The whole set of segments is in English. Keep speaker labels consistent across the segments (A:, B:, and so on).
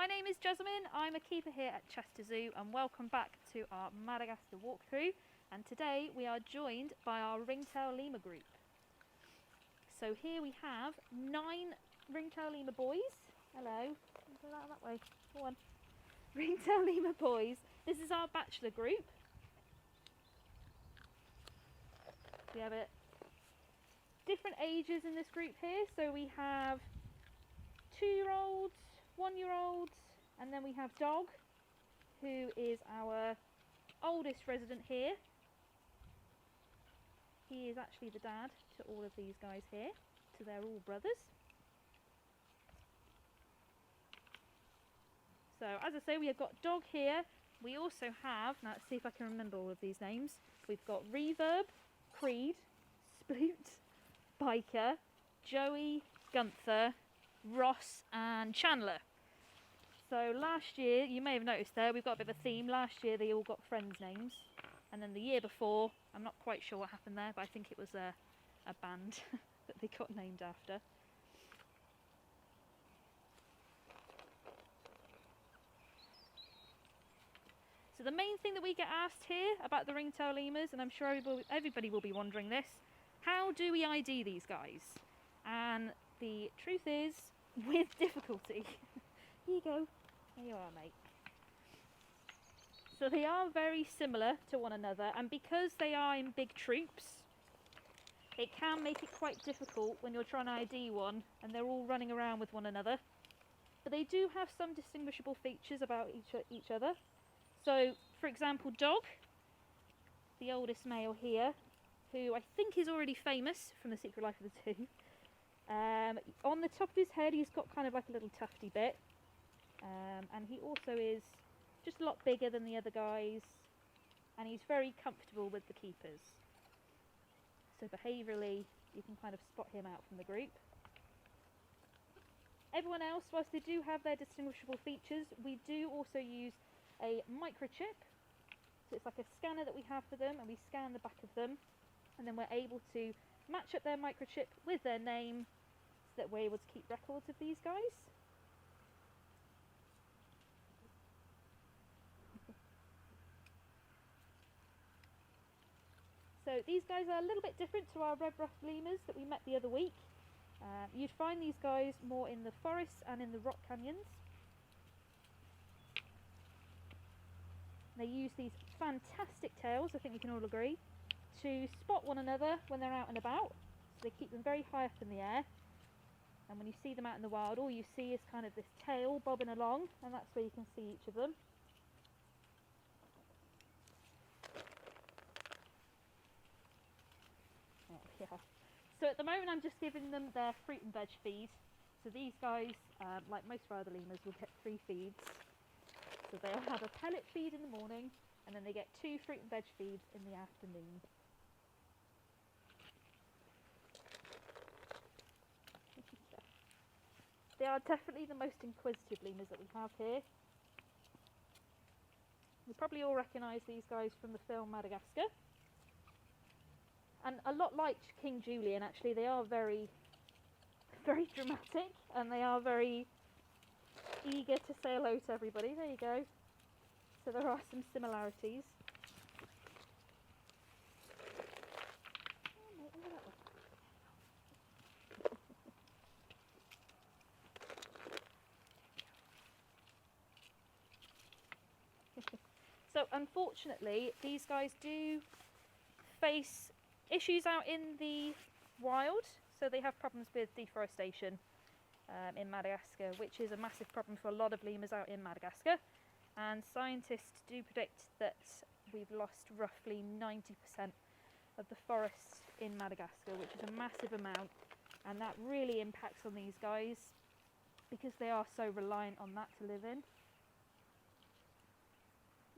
A: My name is Jasmine, I'm a keeper here at Chester Zoo and welcome back to our Madagascar walkthrough, and today we are joined by our ringtail lemur group. So here we have 9 ringtail lemur boys. Hello, go that way, go on. Ringtail lemur boys. This is our bachelor group. We have different ages in this group here, so we have 2-year-olds, 1-year-olds, and then we have Dog, who is our oldest resident here. He is actually the dad to all of these guys here, so they're all brothers. So as I say, we have got Dog here. We also have, now let's see if I can remember all of these names. We've got Reverb, Creed, Sploot, Biker, Joey, Gunther, Ross and Chandler. So last year, you may have noticed there, we've got a bit of a theme. Last year they all got friends' names, and then the year before, I'm not quite sure what happened there, but I think it was a band that they got named after. So the main thing that we get asked here about the ringtail lemurs, and I'm sure everybody will be wondering this, how do we ID these guys? And the truth is, with difficulty. Here you go. There you are, mate. So they are very similar to one another, and because they are in big troops, it can make it quite difficult when you're trying to ID one and they're all running around with one another. But they do have some distinguishable features about each other. So, for example, Dog, the oldest male here, who I think is already famous from The Secret Life of the Zoo. On the top of his head he's got kind of like a little tufty bit, and he also is just a lot bigger than the other guys, and he's very comfortable with the keepers. So behaviourally you can kind of spot him out from the group. Everyone else, whilst they do have their distinguishable features, we do also use a microchip. So it's like a scanner that we have for them, and we scan the back of them, and then we're able to match up their microchip with their name, so that we're able to keep records of these guys. So these guys are a little bit different to our red-ruffed lemurs that we met the other week. You'd find these guys more in the forests and in the rock canyons. They use these fantastic tails, I think we can all agree, to spot one another when they're out and about. So they keep them very high up in the air. And when you see them out in the wild, all you see is kind of this tail bobbing along, and that's where you can see each of them. Oh, yeah. So at the moment I'm just giving them their fruit and veg feed. So these guys, like most of our other lemurs, will get 3 feeds. So they'll have a pellet feed in the morning, and then they get 2 fruit and veg feeds in the afternoon. They are definitely the most inquisitive lemurs that we have here. You probably all recognise these guys from the film Madagascar. And a lot like King Julian, actually, they are very, very dramatic, and they are very eager to say hello to everybody. There you go. So there are some similarities. Oh, mate, look at that one. So unfortunately, these guys do face issues out in the wild. So they have problems with deforestation in Madagascar, which is a massive problem for a lot of lemurs out in Madagascar. And scientists do predict that we've lost roughly 90% of the forests in Madagascar, which is a massive amount. And that really impacts on these guys because they are so reliant on that to live in.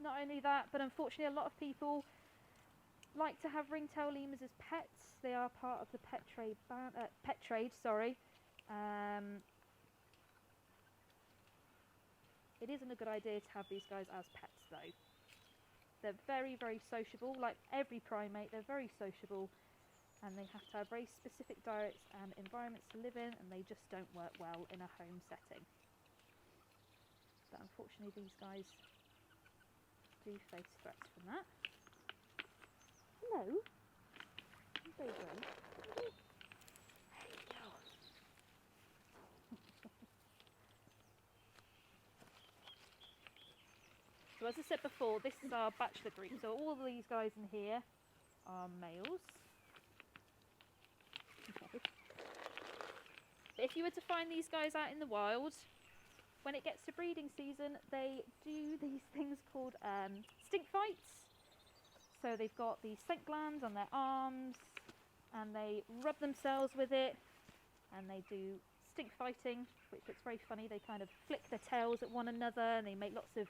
A: Not only that, but unfortunately a lot of people like to have ringtail lemurs as pets. They are part of the pet trade. It isn't a good idea to have these guys as pets though. They're very, very sociable. Like every primate, they're very sociable, and they have to have very specific diets and environments to live in, and they just don't work well in a home setting. But unfortunately these guys do face threats from that. Hello. There you go. So as I said before, this is our bachelor group. So all of these guys in here are males. But if you were to find these guys out in the wild, when it gets to breeding season, they do these things called stink fights. So they've got the scent glands on their arms, and they rub themselves with it, and they do stink fighting, which looks very funny. They kind of flick their tails at one another, and they make lots of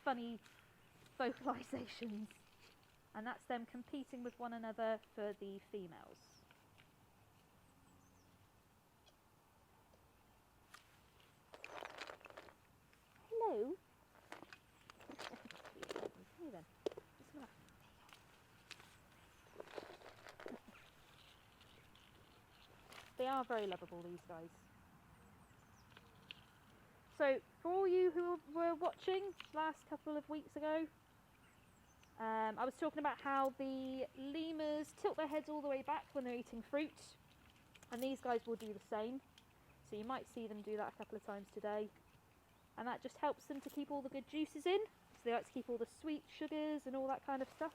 A: funny vocalizations. And that's them competing with one another for the females. Hello. Hey then. They are very lovable, these guys. So, for all you who were watching last couple of weeks ago, I was talking about how the lemurs tilt their heads all the way back when they're eating fruit, and these guys will do the same. So you might see them do that a couple of times today, and that just helps them to keep all the good juices in. So they like to keep all the sweet sugars and all that kind of stuff.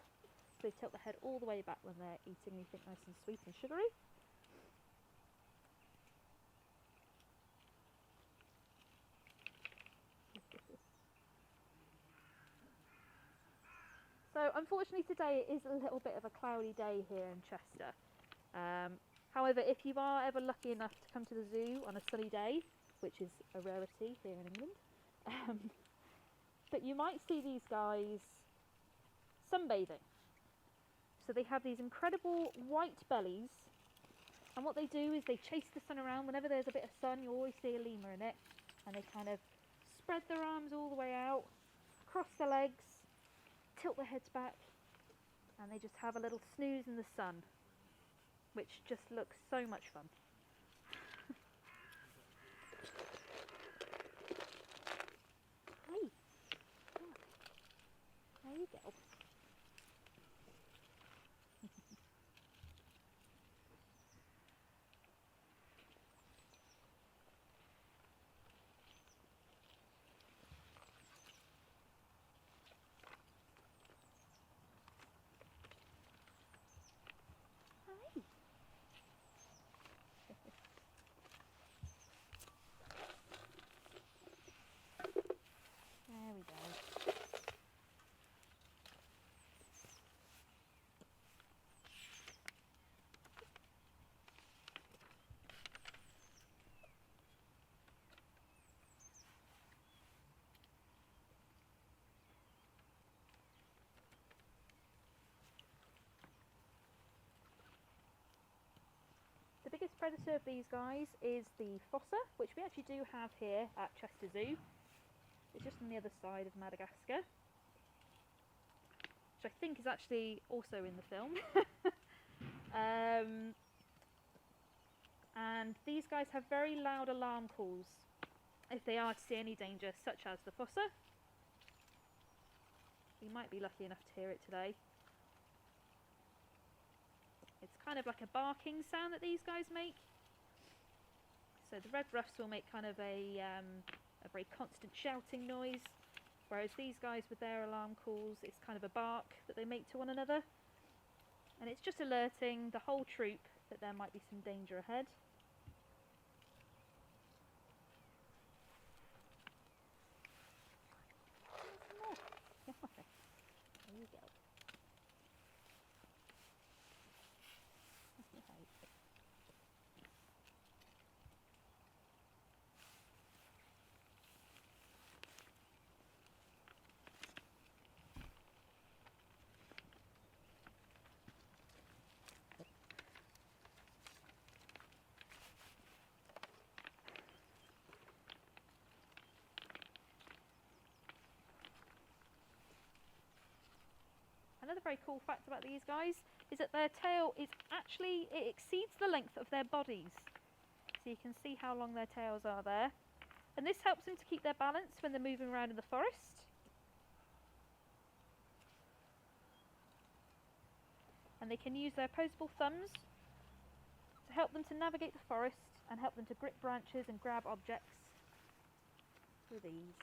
A: So they tilt their head all the way back when they're eating anything nice and sweet and sugary. So unfortunately today it is a little bit of a cloudy day here in Chester. However, if you are ever lucky enough to come to the zoo on a sunny day, which is a rarity here in England, but you might see these guys sunbathing. So they have these incredible white bellies, and what they do is they chase the sun around. Whenever there's a bit of sun, you always see a lemur in it, and they kind of spread their arms all the way out, cross their legs, tilt their heads back, and they just have a little snooze in the sun, which just looks so much fun. Hey, there you go. There we go. The biggest predator of these guys is the fossa, which we actually do have here at Chester Zoo. It's just on the other side of Madagascar, which I think is actually also in the film. And these guys have very loud alarm calls if they are to see any danger, such as the fossa. You might be lucky enough to hear it today. It's kind of like a barking sound that these guys make. So the red ruffs will make kind of a very constant shouting noise, whereas these guys with their alarm calls, it's kind of a bark that they make to one another, and it's just alerting the whole troop that there might be some danger ahead. There you go. Another very cool fact about these guys is that their tail is actually, it exceeds the length of their bodies. So you can see how long their tails are there. And this helps them to keep their balance when they're moving around in the forest. And they can use their opposable thumbs to help them to navigate the forest and help them to grip branches and grab objects with ease.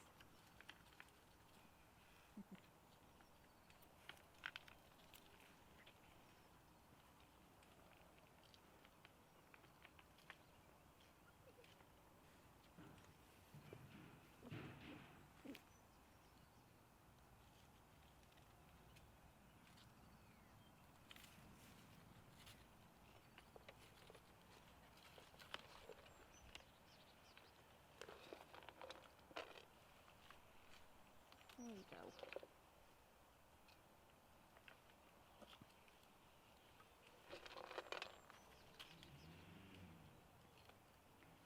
A: There you go.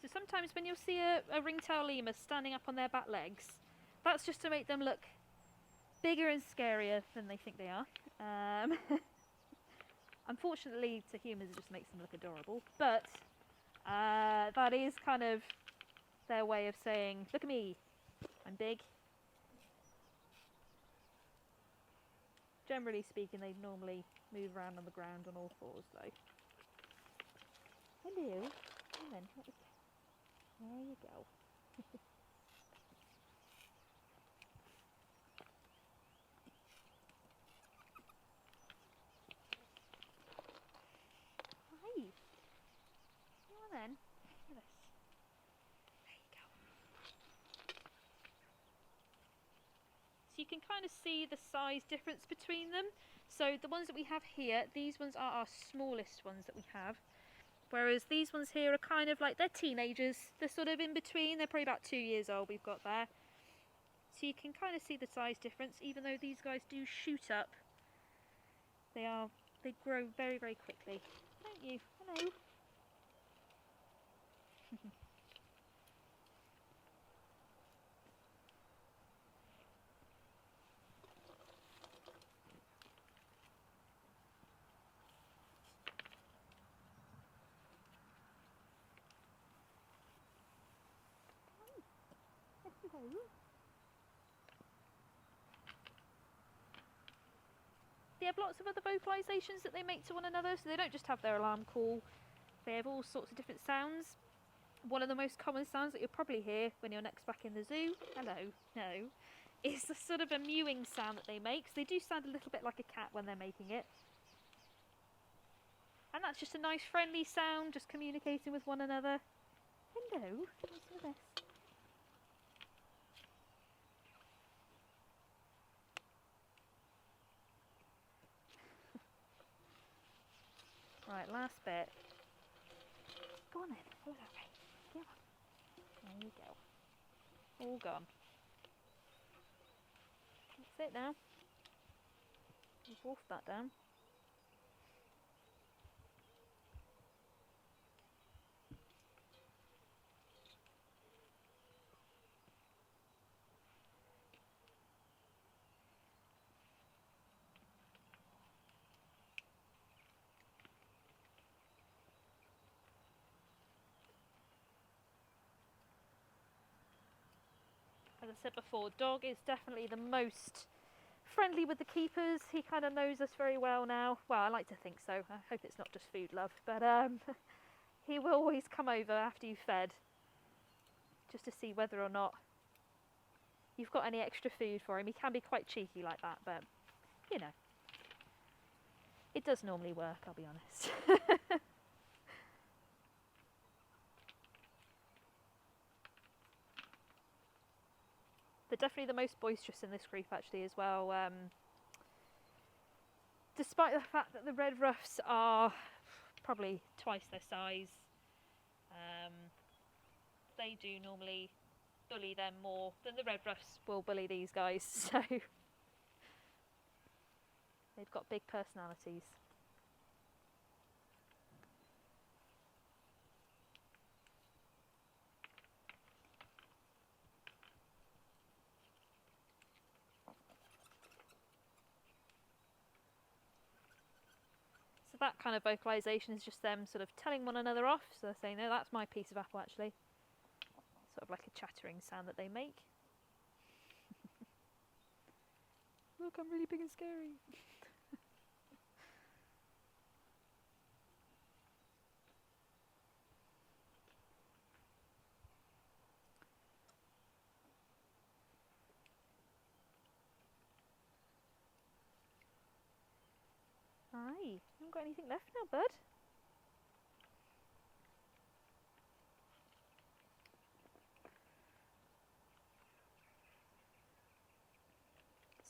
A: So sometimes when you'll see a ringtail lemur standing up on their back legs, that's just to make them look bigger and scarier than they think they are. Unfortunately to humans it just makes them look adorable, but that is kind of their way of saying, look at me, I'm big. Generally speaking, they normally move around on the ground on all fours though. Hello. Come on, there you go. Hi. Come on then. Look at this. There you go. So you can kind of see the size difference between them. So the ones that we have here, these ones are our smallest ones that we have. Whereas these ones here are kind of like, they're teenagers. They're sort of in between. They're probably about 2 years old we've got there. So you can kind of see the size difference. Even though these guys do shoot up, they grow very, very quickly. Don't you? Hello. They have lots of other vocalizations that they make to one another, so they don't just have their alarm call. They have all sorts of different sounds. One of the most common sounds that you'll probably hear when you're next back in the zoo, hello, no, is the sort of a mewing sound that they make. So they do sound a little bit like a cat when they're making it. And that's just a nice friendly sound, just communicating with one another. Hello, what's with this? Right, last bit. Go on then, follow that way. Come on. There you go. All gone. That's it now. We've wolfed that down. As I said before, Dog is definitely the most friendly with the keepers. He kind of knows us very well now. Well, I like to think so. I hope it's not just food love, but he will always come over after you've fed, just to see whether or not you've got any extra food for him. He can be quite cheeky like that, but you know, it does normally work, I'll be honest. They're definitely the most boisterous in this group actually as well. Despite the fact that the red ruffs are probably twice their size, they do normally bully them more than the red ruffs will bully these guys, so they've got big personalities. So that kind of vocalization is just them sort of telling one another off, so they're saying, no, that's my piece of apple actually. sort of like a chattering sound that they make. Look, I'm really big and scary. Aye, haven't got anything left now, bud.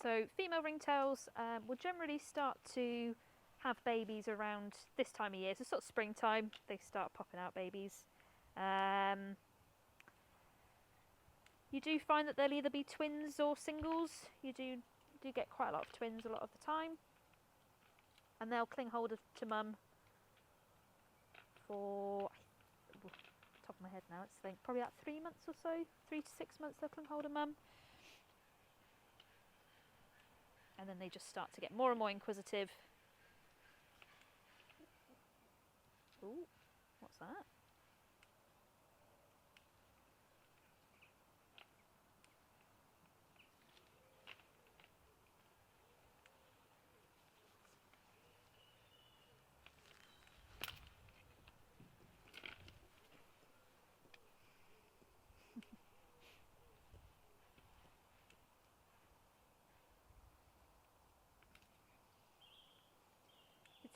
A: So female ringtails will generally start to have babies around this time of year. So sort of springtime, they start popping out babies. You do find that they'll either be twins or singles. You do get quite a lot of twins a lot of the time. And they'll cling hold to mum for, top of my head now, it's like probably about 3 months or so. 3 to 6 months they'll cling hold of mum. And then they just start to get more and more inquisitive. Ooh, what's that?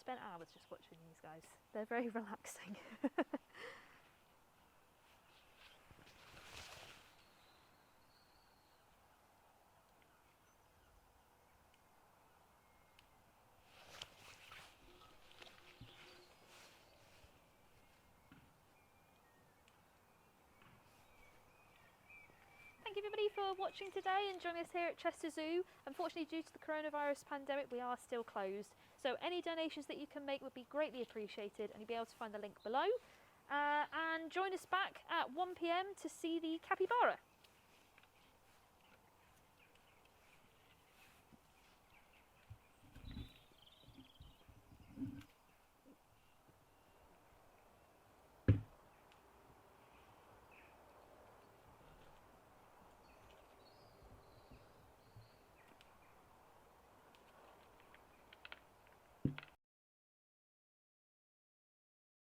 A: Spent hours just watching these guys. They're very relaxing. Thank you everybody for watching today and joining us here at Chester Zoo. Unfortunately, due to the coronavirus pandemic, we are still closed. So any donations that you can make would be greatly appreciated, and you'll be able to find the link below. And join us back at 1 PM to see the capybara.